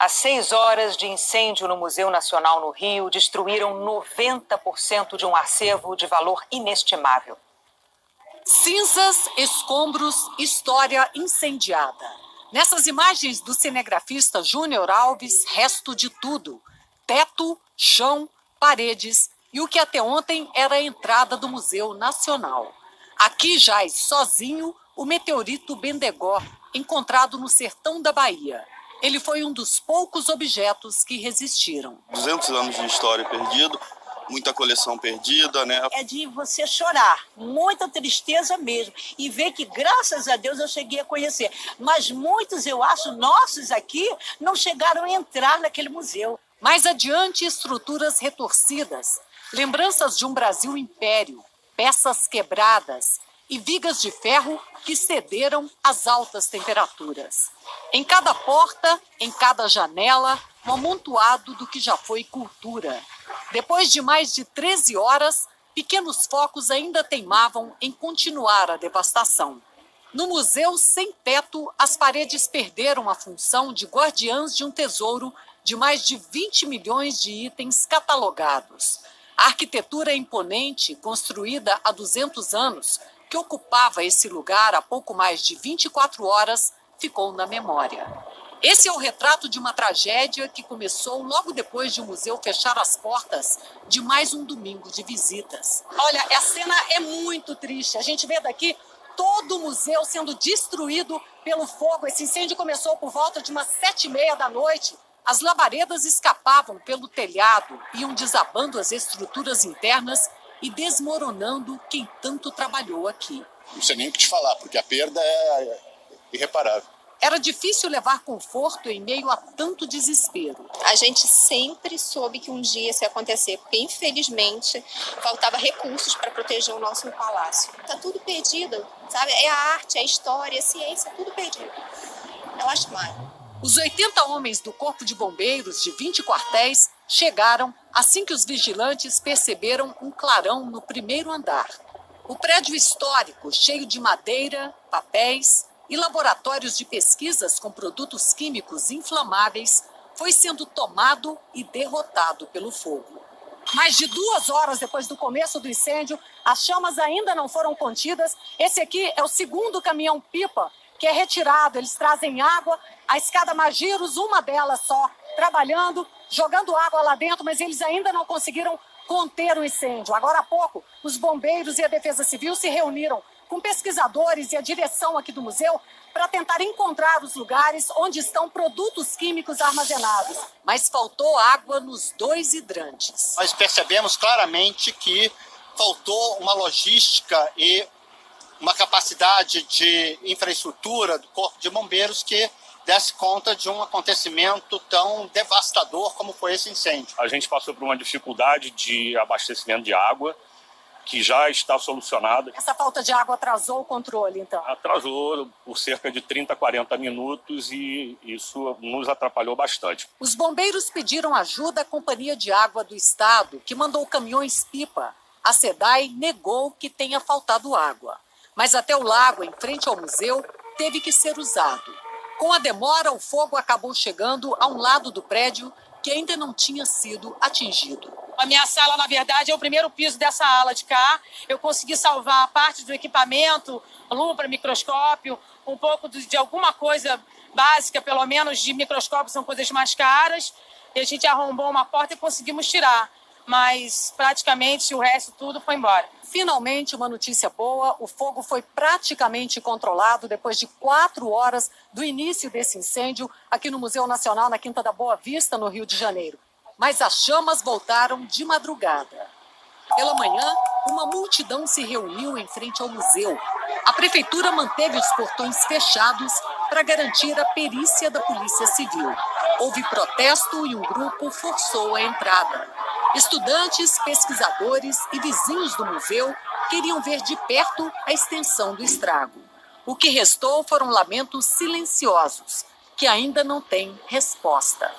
As 6 horas de incêndio no Museu Nacional no Rio destruíram 90% de um acervo de valor inestimável. Cinzas, escombros, história incendiada. Nessas imagens do cinegrafista Júnior Alves, resto de tudo. Teto, chão, paredes e o que até ontem era a entrada do Museu Nacional. Aqui jaz sozinho o meteorito Bendegó, encontrado no sertão da Bahia. Ele foi um dos poucos objetos que resistiram. 200 anos de história perdido, muita coleção perdida, né? É de você chorar, muita tristeza mesmo. E ver que, graças a Deus, eu cheguei a conhecer. Mas muitos, eu acho, nossos aqui, não chegaram a entrar naquele museu. Mais adiante, estruturas retorcidas, lembranças de um Brasil império, peças quebradas e vigas de ferro que cederam às altas temperaturas. Em cada porta, em cada janela, um amontoado do que já foi cultura. Depois de mais de 13 horas, pequenos focos ainda teimavam em continuar a devastação. No museu sem teto, as paredes perderam a função de guardiãs de um tesouro de mais de 20 milhões de itens catalogados. A arquitetura imponente, construída há 200 anos, que ocupava esse lugar há pouco mais de 24 horas, ficou na memória. Esse é o retrato de uma tragédia que começou logo depois de o museu fechar as portas de mais um domingo de visitas. Olha, a cena é muito triste. A gente vê daqui todo o museu sendo destruído pelo fogo. Esse incêndio começou por volta de umas 7h30 da noite. As labaredas escapavam pelo telhado, iam desabando as estruturas internas e desmoronando quem tanto trabalhou aqui. Não sei nem o que te falar, porque a perda é irreparável. Era difícil levar conforto em meio a tanto desespero. A gente sempre soube que um dia isso ia acontecer, porque infelizmente faltava recursos para proteger o nosso palácio. Está tudo perdido, sabe? É a arte, é a história, a ciência, tudo perdido. Eu acho mais. Os 80 homens do Corpo de Bombeiros de 20 quartéis chegaram assim que os vigilantes perceberam um clarão no primeiro andar. O prédio histórico, cheio de madeira, papéis e laboratórios de pesquisas com produtos químicos inflamáveis, foi sendo tomado e derrotado pelo fogo. Mais de 2 horas depois do começo do incêndio, as chamas ainda não foram contidas. Esse aqui é o segundo caminhão-pipa que é retirado. Eles trazem água, a escada Magiros, uma delas só, trabalhando, jogando água lá dentro, mas eles ainda não conseguiram conter o incêndio. Agora há pouco, os bombeiros e a Defesa Civil se reuniram com pesquisadores e a direção aqui do museu para tentar encontrar os lugares onde estão produtos químicos armazenados. Mas faltou água nos 2 hidrantes. Nós percebemos claramente que faltou uma logística e uma capacidade de infraestrutura do Corpo de Bombeiros que desse conta de um acontecimento tão devastador como foi esse incêndio. A gente passou por uma dificuldade de abastecimento de água, que já está solucionada. Essa falta de água atrasou o controle, então? Atrasou por cerca de 30, 40 minutos e isso nos atrapalhou bastante. Os bombeiros pediram ajuda à Companhia de Água do Estado, que mandou caminhões-pipa. A SEDAI negou que tenha faltado água. Mas até o lago, em frente ao museu, teve que ser usado. Com a demora, o fogo acabou chegando a um lado do prédio que ainda não tinha sido atingido. A minha sala, na verdade, é o primeiro piso dessa ala de cá. Eu consegui salvar parte do equipamento, lupa, microscópio, um pouco de alguma coisa básica, pelo menos de microscópio, são coisas mais caras. E a gente arrombou uma porta e conseguimos tirar. Mas praticamente o resto tudo foi embora. Finalmente, uma notícia boa, o fogo foi praticamente controlado depois de 4 horas do início desse incêndio aqui no Museu Nacional, na Quinta da Boa Vista, no Rio de Janeiro. Mas as chamas voltaram de madrugada. Pela manhã, uma multidão se reuniu em frente ao museu. A prefeitura manteve os portões fechados para garantir a perícia da Polícia Civil. Houve protesto e um grupo forçou a entrada. Estudantes, pesquisadores e vizinhos do museu queriam ver de perto a extensão do estrago. O que restou foram lamentos silenciosos, que ainda não têm resposta.